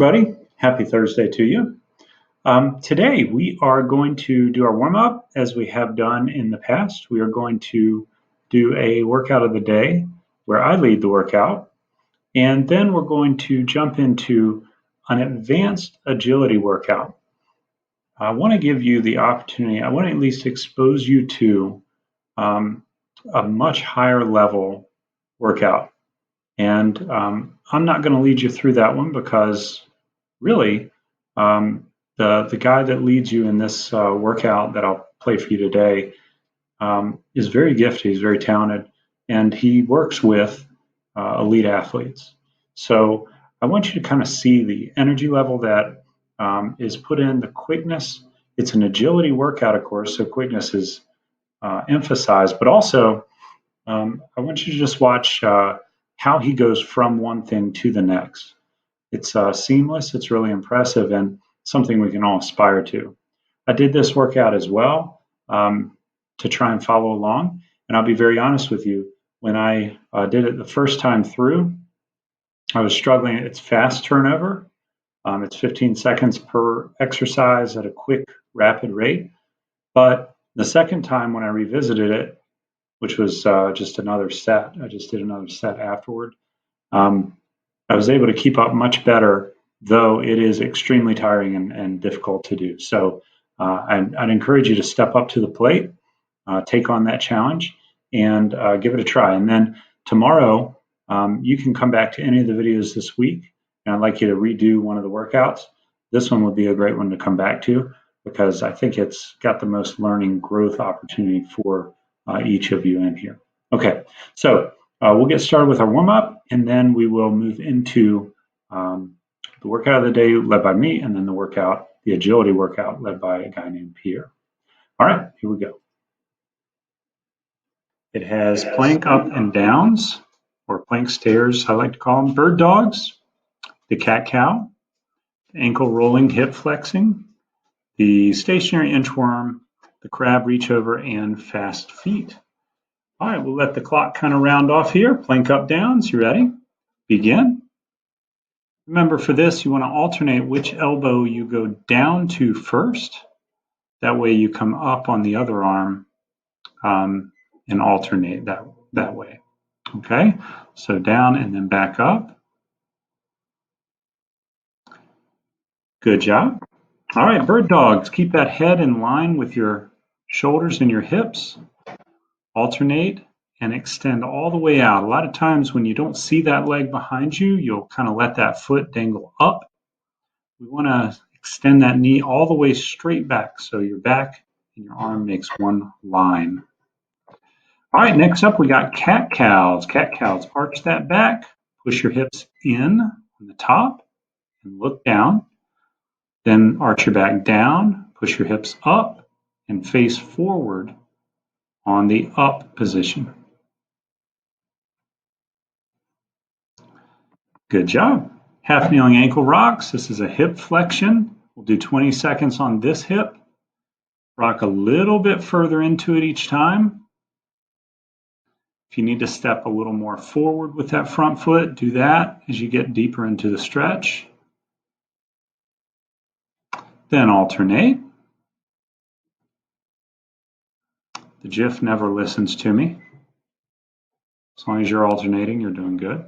everybody. Happy Thursday to you. Today we are going to do our warm-up as we have done in the past. We are going to do a workout of the day where I lead the workout, and then we're going to jump into an advanced agility workout. I want to give you the opportunity, I want to at least expose you to a much higher level workout. And I'm not going to lead you through that one because really the guy that leads you in this workout that I'll play for you today is very gifted, he's very talented, and he works with elite athletes. So I want you to kind of see the energy level that is put in, the quickness. It's an agility workout, of course, so quickness is emphasized, but also I want you to just watch how he goes from one thing to the next. It's seamless, it's really impressive, and something we can all aspire to. I did this workout as well to try and follow along, and I'll be very honest with you, when I did it the first time through, I was struggling. It's fast turnover. It's 15 seconds per exercise at a quick, rapid rate. But the second time when I revisited it, which was just another set. I just did another set afterward. I was able to keep up much better, though it is extremely tiring and difficult to do. So I'd encourage you to step up to the plate, take on that challenge, and give it a try. And then tomorrow, you can come back to any of the videos this week, and I'd like you to redo one of the workouts. This one would be a great one to come back to because I think it's got the most learning growth opportunity for each of you in here. Okay, so we'll get started with our warm-up, and then we will move into the workout of the day led by me, and then the agility workout led by a guy named Pierre. All right, here we go. It has plank up and downs, or plank stairs, I like to call them, bird dogs, the cat-cow, ankle rolling, hip flexing, the stationary inchworm, the crab reach over, and fast feet. All right, we'll let the clock kind of round off here. Plank up, downs. You ready? Begin. Remember, for this, you want to alternate which elbow you go down to first. That way you come up on the other arm and alternate that way. Okay, so down and then back up. Good job. All right, bird dogs. Keep that head in line with your shoulders and your hips. Alternate and extend all the way out. A lot of times when you don't see that leg behind you, you'll kind of let that foot dangle up. We want to extend that knee all the way straight back so your back and your arm makes one line. All right, next up we got cat-cows. Cat-cows, arch that back, push your hips in on the top and look down. Then arch your back down, push your hips up and face forward on the up position. Good job. Half kneeling ankle rocks. This is a hip flexion. We'll do 20 seconds on this hip. Rock a little bit further into it each time. If you need to step a little more forward with that front foot, do that as you get deeper into the stretch. Then alternate. The GIF never listens to me. As long as you're alternating, you're doing good.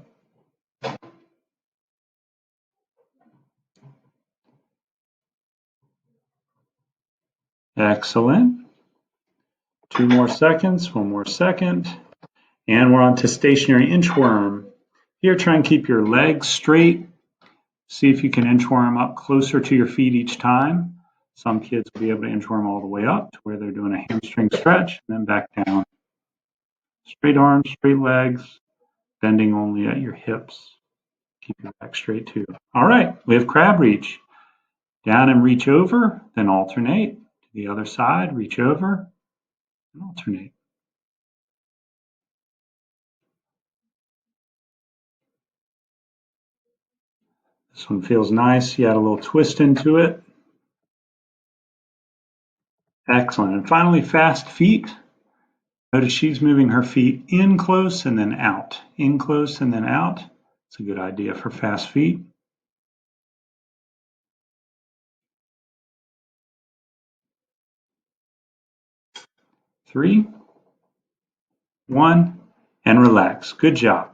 Excellent. 2 more seconds, 1 more second. And we're on to stationary inchworm. Here, try and keep your legs straight. See if you can inchworm up closer to your feet each time. Some kids will be able to inchworm all the way up to where they're doing a hamstring stretch, and then back down. Straight arms, straight legs, bending only at your hips. Keep your back straight too. All right, we have crab reach. Down and reach over, then alternate. To the other side, reach over and alternate. This one feels nice. You add a little twist into it. Excellent. And finally, fast feet. Notice she's moving her feet in close and then out. In close and then out. It's a good idea for fast feet. 3, 1, and relax. Good job.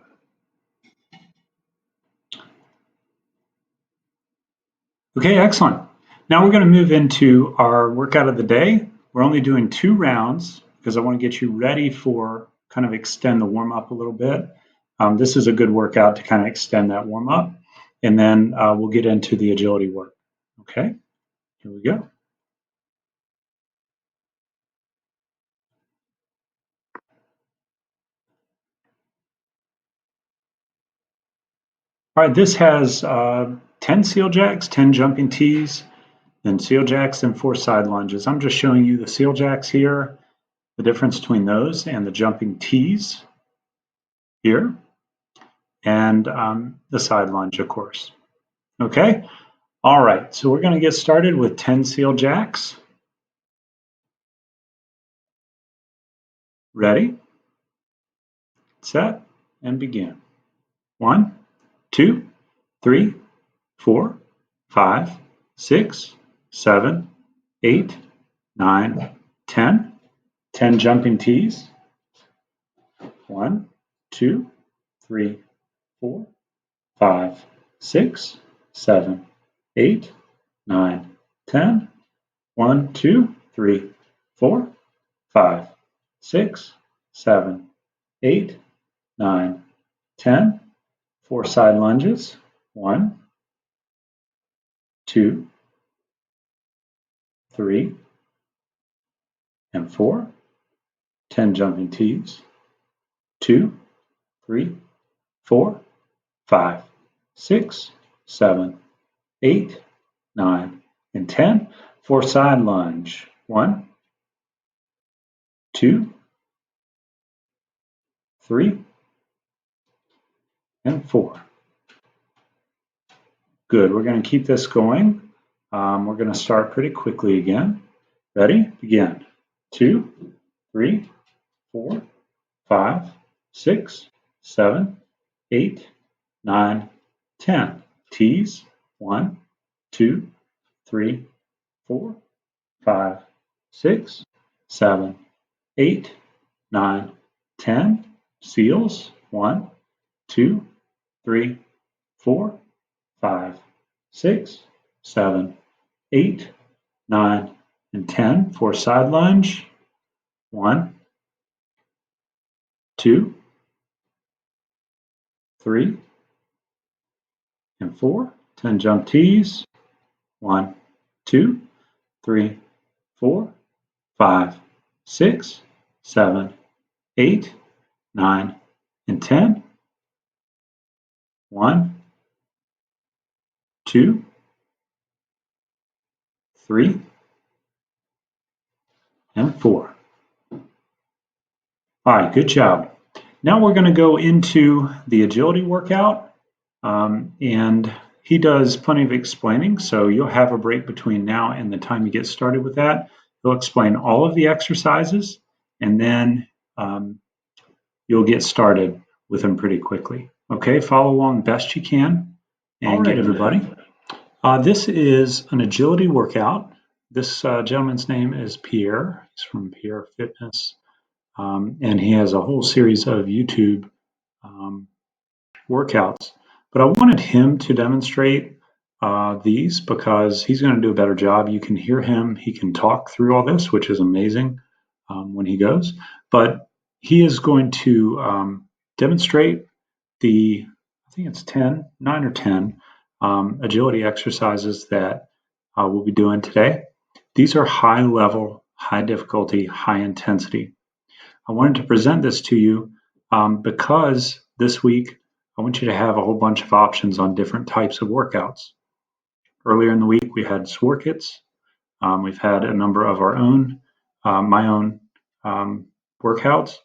Okay, excellent. Now we're going to move into our workout of the day. We're only doing 2 rounds because I want to get you ready for kind of extend the warm up a little bit. This is a good workout to kind of extend that warm up, and then we'll get into the agility work. Okay, here we go. All right, this has 10 seal jacks, 10 jumping T's, then seal jacks and 4 side lunges. I'm just showing you the seal jacks here, the difference between those and the jumping T's here, and the side lunge, of course. Okay, all right, so we're going to get started with 10 seal jacks. Ready, set, and begin. 1, 2, 3, 4, 5, 6, 7, 8, 9, 10. 10 jumping T's. 1, 2, 3, 4, 5, 6, 7, 8, 9, 10. 1, 2, 3, 4, 5, 6, 7, 8, 9, 10. 4 side lunges. 1, 2, 3, and 4. 10 jumping T's. 2, 3, 4, 5, 6, 7, 8, 9, and 10. 4 side lunge. 1, 2, 3, and 4. Good. We're going to keep this going. We're going to start pretty quickly again. Ready? Begin. 2, 3, 4, 5, 6, 7, 8, 9, 10. T's. 1, 2, 3, 4, 5, 6, 7, 8, 9, 10. Seals. 1, 2, 3, 4, 5, 6, 7, 8, 9, and 10. 4 side lunge. 1, 2, 3, and 4. 10 jump T's. 1, 2, 3, 4, 5, 6, 7, 8, 9, and 10. 1, 2, 3, and 4. All right, good job. Now we're going to go into the agility workout, and he does plenty of explaining, so you'll have a break between now and the time you get started with that. He'll explain all of the exercises, and then you'll get started with them pretty quickly. Okay, follow along best you can, and get everybody. This is an agility workout. This gentleman's name is Pierre. He's from Pierre Fitness. And he has a whole series of YouTube workouts. But I wanted him to demonstrate these because he's going to do a better job. You can hear him. He can talk through all this, which is amazing when he goes. But he is going to demonstrate the, I think it's 9 or 10 agility exercises that we'll be doing today. These are high level, high difficulty, high intensity. I wanted to present this to you because this week I want you to have a whole bunch of options on different types of workouts. Earlier in the week we had SWORKITs. We've had a number of our own, my own workouts.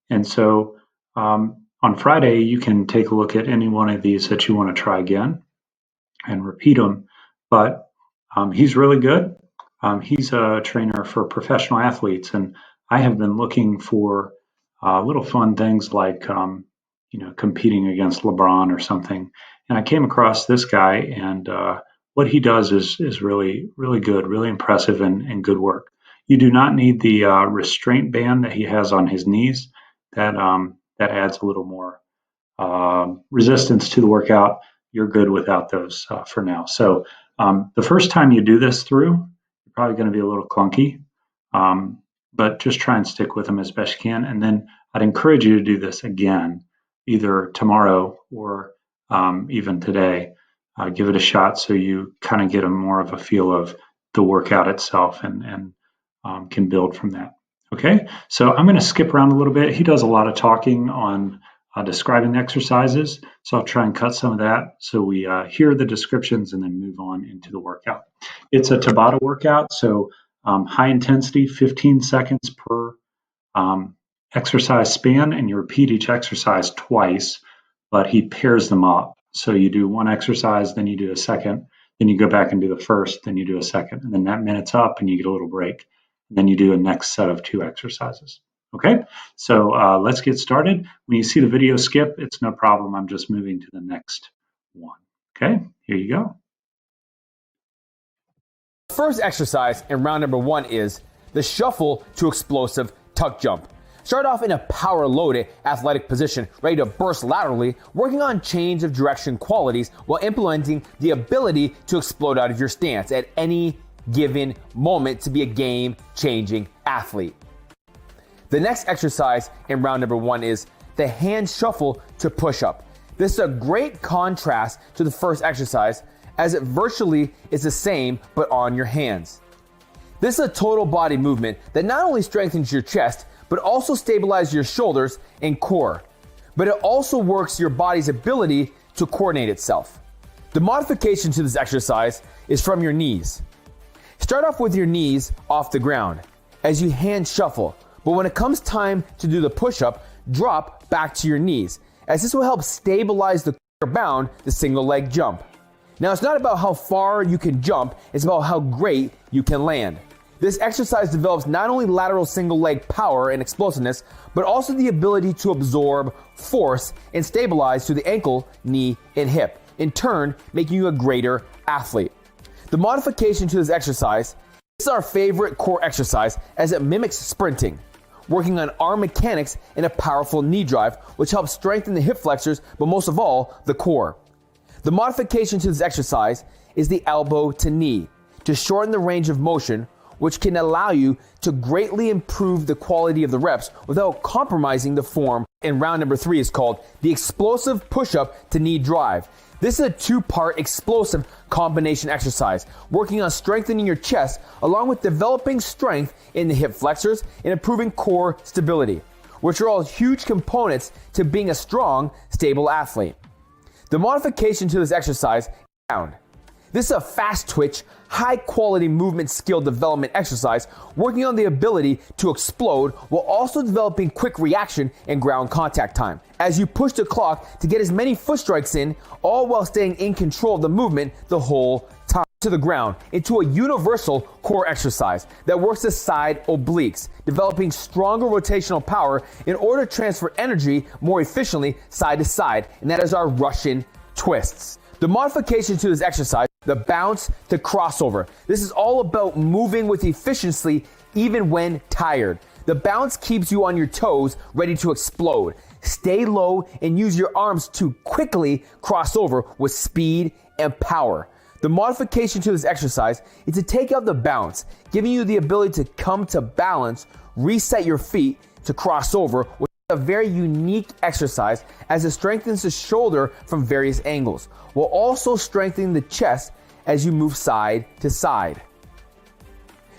And so on Friday you can take a look at any one of these that you want to try again and repeat them. But he's really good. He's a trainer for professional athletes, and I have been looking for little fun things like, competing against LeBron or something. And I came across this guy, and what he does is really, really good, really impressive, and good work. You do not need the restraint band that he has on his knees. That adds a little more resistance to the workout. You're good without those for now. So the first time you do this through, you're probably going to be a little clunky, but just try and stick with them as best you can. And then I'd encourage you to do this again, either tomorrow or even today. Give it a shot so you kind of get more of a feel of the workout itself and can build from that. Okay, so I'm going to skip around a little bit. He does a lot of talking on describing the exercises, so I'll try and cut some of that so we hear the descriptions and then move on into the workout. It's a Tabata workout, so high intensity, 15 seconds per exercise span, and you repeat each exercise twice, but he pairs them up. So you do one exercise, then you do a second, then you go back and do the first, then you do a second, and then that minute's up and you get a little break. And then you do a next set of 2 exercises. Okay, so let's get started. When you see the video skip, it's no problem. I'm just moving to the next one. Okay, here you go. First exercise in round number 1 is the shuffle to explosive tuck jump. Start off in a power loaded athletic position, ready to burst laterally, working on change of direction qualities while implementing the ability to explode out of your stance at any given moment to be a game-changing athlete. The next exercise in round number 1 is the hand shuffle to push-up. This is a great contrast to the first exercise, as it virtually is the same but on your hands. This is a total body movement that not only strengthens your chest, but also stabilizes your shoulders and core. But it also works your body's ability to coordinate itself. The modification to this exercise is from your knees. Start off with your knees off the ground as you hand shuffle, but when it comes time to do the push-up, drop back to your knees, as this will help stabilize the bound, the single leg jump. Now, it's not about how far you can jump, it's about how great you can land. This exercise develops not only lateral single leg power and explosiveness, but also the ability to absorb force and stabilize to the ankle, knee, and hip, in turn making you a greater athlete. The modification to this exercise is our favorite core exercise as it mimics sprinting, working on arm mechanics and a powerful knee drive, which helps strengthen the hip flexors, but most of all, the core. The modification to this exercise is the elbow to knee to shorten the range of motion, which can allow you to greatly improve the quality of the reps without compromising the form. And round number 3 is called the explosive push-up to knee drive. This is a 2-part explosive combination exercise, working on strengthening your chest along with developing strength in the hip flexors and improving core stability, which are all huge components to being a strong, stable athlete. The modification to this exercise is round. This is a fast twitch, high quality movement skill development exercise, working on the ability to explode while also developing quick reaction and ground contact time, as you push the clock to get as many foot strikes in, all while staying in control of the movement the whole time to the ground, into a universal core exercise that works the side obliques, developing stronger rotational power in order to transfer energy more efficiently side to side, and that is our Russian twists. The modification to this exercise, the bounce to crossover. This is all about moving with efficiency even when tired. The bounce keeps you on your toes, ready to explode. Stay low and use your arms to quickly cross over with speed and power. The modification to this exercise is to take out the bounce, giving you the ability to come to balance, reset your feet to cross over, which is a very unique exercise as it strengthens the shoulder from various angles, while also strengthening the chest as you move side to side.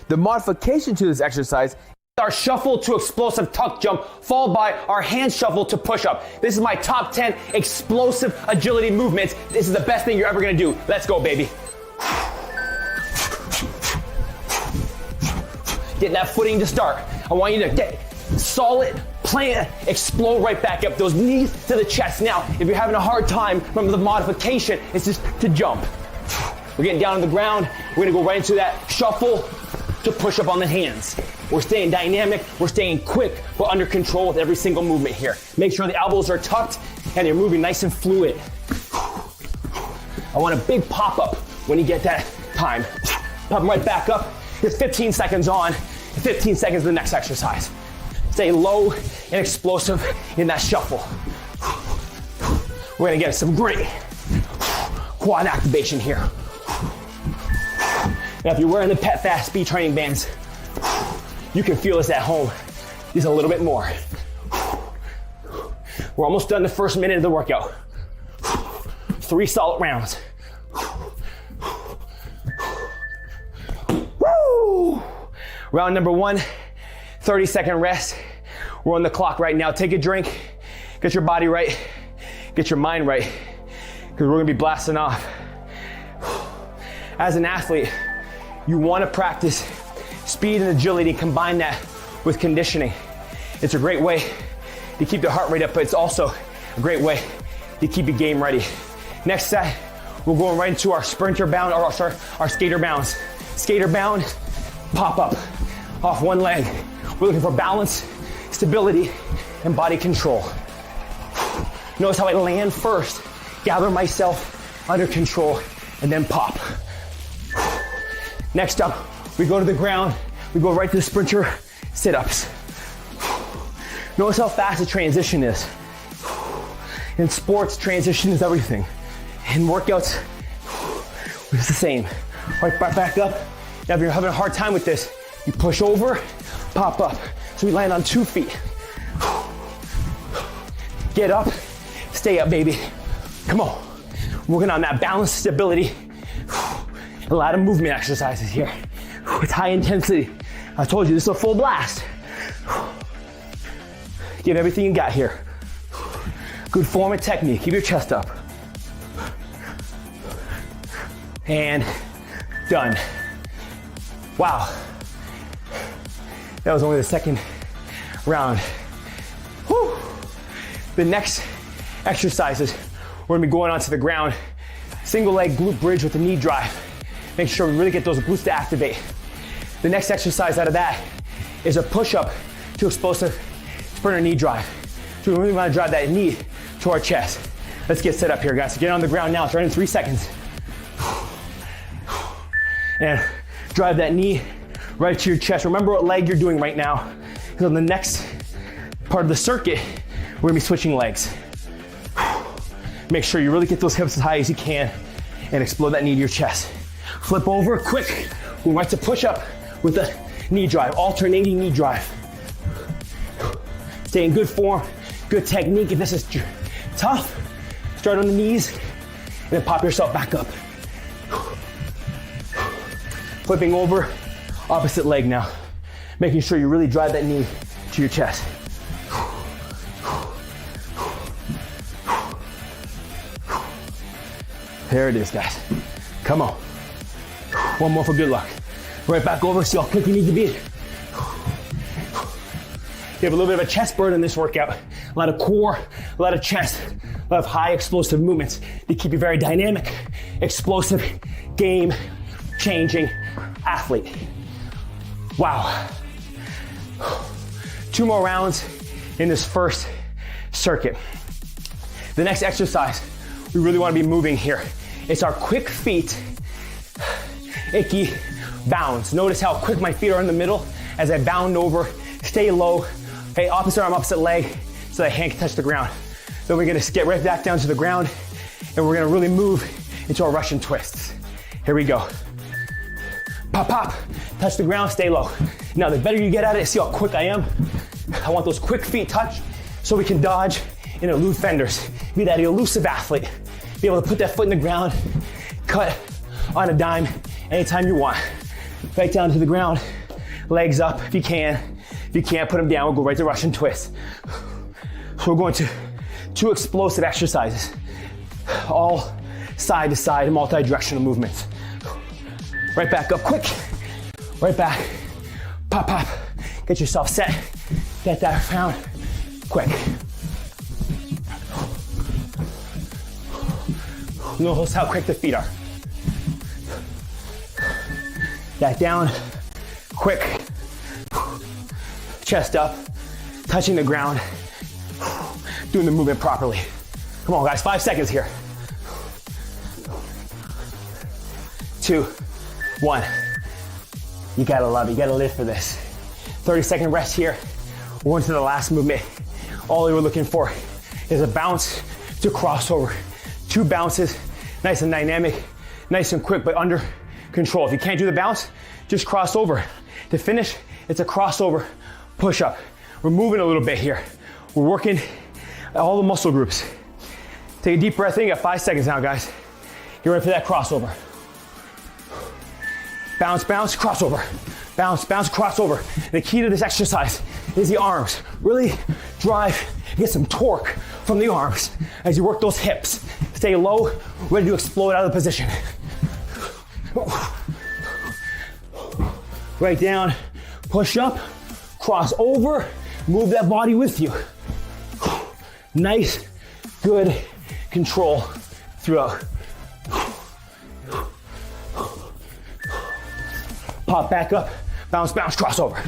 The modification to this exercise is our shuffle to explosive tuck jump, followed by our hand shuffle to push up. This is my top 10 explosive agility movements. This is the best thing you're ever gonna do. Let's go, baby. Get that footing to start. I want you to get solid, plant, explode right back up. Those knees to the chest. Now, if you're having a hard time, remember the modification is just to jump. We're getting down on the ground. We're gonna go right into that shuffle to push up on the hands. We're staying dynamic, we're staying quick, but under control with every single movement here. Make sure the elbows are tucked and you're moving nice and fluid. I want a big pop up when you get that time. Pop them right back up. It's 15 seconds on. 15 seconds of the next exercise. Stay low and explosive in that shuffle. We're gonna get some great quad activation here. Now if you're wearing the Pet Fast Speed training bands, you can feel this at home. Just a little bit more. We're almost done the first minute of the workout. 3 solid rounds. Woo! Round number 1, 30-second rest. We're on the clock right now. Take a drink, get your body right, get your mind right, because we're gonna be blasting off. As an athlete, you wanna practice speed and agility, combine that with conditioning. It's a great way to keep the heart rate up, but it's also a great way to keep your game ready. Next set, we're going right into our sprinter bound, or sorry, our skater bounds. Skater bound, pop up off one leg. We're looking for balance, stability, and body control. Notice how I land first, gather myself under control, and then pop. Next up, we go to the ground, we go right to the sprinter sit-ups. Notice how fast the transition is. In sports, transition is everything. In workouts, it's the same. Right back up. Now if you're having a hard time with this, you push over, pop up. So we land on 2 feet. Get up, stay up, baby. Come on. Working on that balance, stability. A lot of movement exercises here. It's high intensity. I told you, this is a full blast. Give everything you got here. Good form and technique. Keep your chest up. And done. Wow. That was only the second round. Whew. The next exercises, we're gonna be going onto the ground. Single leg glute bridge with the knee drive. Make sure we really get those glutes to activate. The next exercise out of that is a push-up to explosive sprinter knee drive. So we really wanna drive that knee to our chest. Let's get set up here, guys. So get on the ground now, start in 3 seconds. And drive that knee right to your chest. Remember what leg you're doing right now, because on the next part of the circuit, we're gonna be switching legs. Make sure you really get those hips as high as you can and explode that knee to your chest. Flip over, quick. Go right to push up with the knee drive, alternating knee drive. Stay in good form, good technique. If this is tough, start on the knees and then pop yourself back up. Flipping over, opposite leg now. Making sure you really drive that knee to your chest. There it is, guys. Come on. One more for good luck. Right back over, see how quick you need to be. You have a little bit of a chest burn in this workout. A lot of core, a lot of chest, a lot of high explosive movements to keep you very dynamic, explosive, game-changing athlete. Wow. 2 more rounds in this first circuit. The next exercise, we really want to be moving here. It's our quick feet, icky bounds. Notice how quick my feet are in the middle as I bound over, stay low. Hey, opposite arm, opposite leg, so that hand can touch the ground. Then we're gonna get right back down to the ground, and we're gonna really move into our Russian twists. Here we go. Pop, pop, touch the ground, stay low. Now, the better you get at it, see how quick I am? I want those quick feet touch so we can dodge and elude fenders. Be that elusive athlete. Be able to put that foot in the ground, cut on a dime anytime you want. Right down to the ground, legs up if you can. If you can't, put them down, we'll go right to Russian twist. So we're going to 2 explosive exercises, all side to side, multi-directional movements. Right back up quick, right back, pop, pop. Get yourself set, get that round quick. Notice how quick the feet are. Back down, quick. Chest up, touching the ground, doing the movement properly. Come on, guys, 5 seconds here. 2, 1. You gotta love it, you gotta live for this. 30-second rest here. We're going to the last movement. All we're looking for is a bounce to crossover. 2 bounces, nice and dynamic, nice and quick, but under control. If you can't do the bounce, just cross over. To finish, it's a crossover push-up. We're moving a little bit here. We're working all the muscle groups. Take a deep breath in. You got 5 seconds now, guys. Get ready for that crossover. Bounce, bounce, crossover. Bounce, bounce, crossover. The key to this exercise is the arms. Really drive, get some torque from the arms as you work those hips. Stay low, ready to explode out of the position. Right down, push up, cross over, move that body with you. Nice, good control throughout. Pop back up, bounce, bounce, crossover.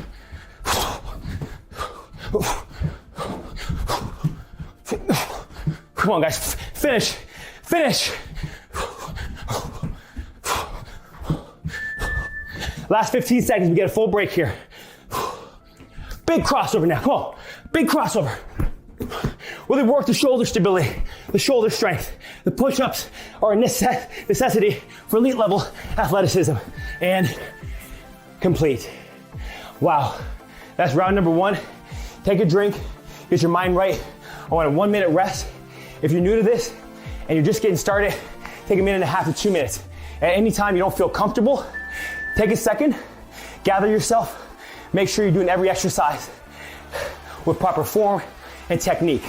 Come on, guys, finish, finish. Last 15 seconds, we get a full break here. Big crossover now, come on, big crossover. Really work the shoulder stability, the shoulder strength. The push-ups are a necessity for elite level athleticism. And complete. Wow, that's round number 1. Take a drink, get your mind right. I want a 1-minute rest. If you're new to this and you're just getting started, take 1.5 to 2 minutes. At any time you don't feel comfortable, take a second, gather yourself, make sure you're doing every exercise with proper form and technique.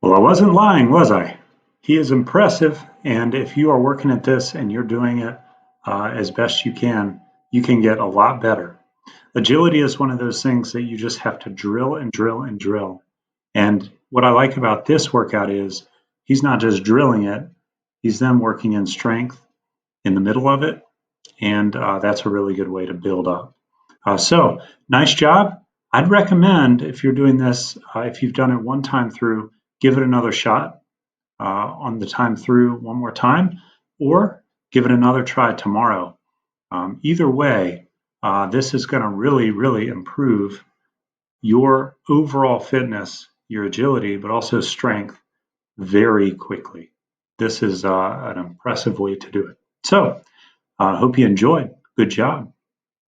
Well, I wasn't lying, was I? He is impressive, and if you are working at this and you're doing it as best you can get a lot better. Agility is one of those things that you just have to drill and drill and drill. And what I like about this workout is he's not just drilling it, he's then working in strength in the middle of it, and that's a really good way to build up. So, nice job. I'd recommend, if you're doing this, if you've done it one time through, give it another shot on the time through one more time, or give it another try tomorrow. Either way, this is going to really, really improve your overall fitness, your agility, but also strength very quickly. This is an impressive way to do it. So, I hope you enjoyed. Good job.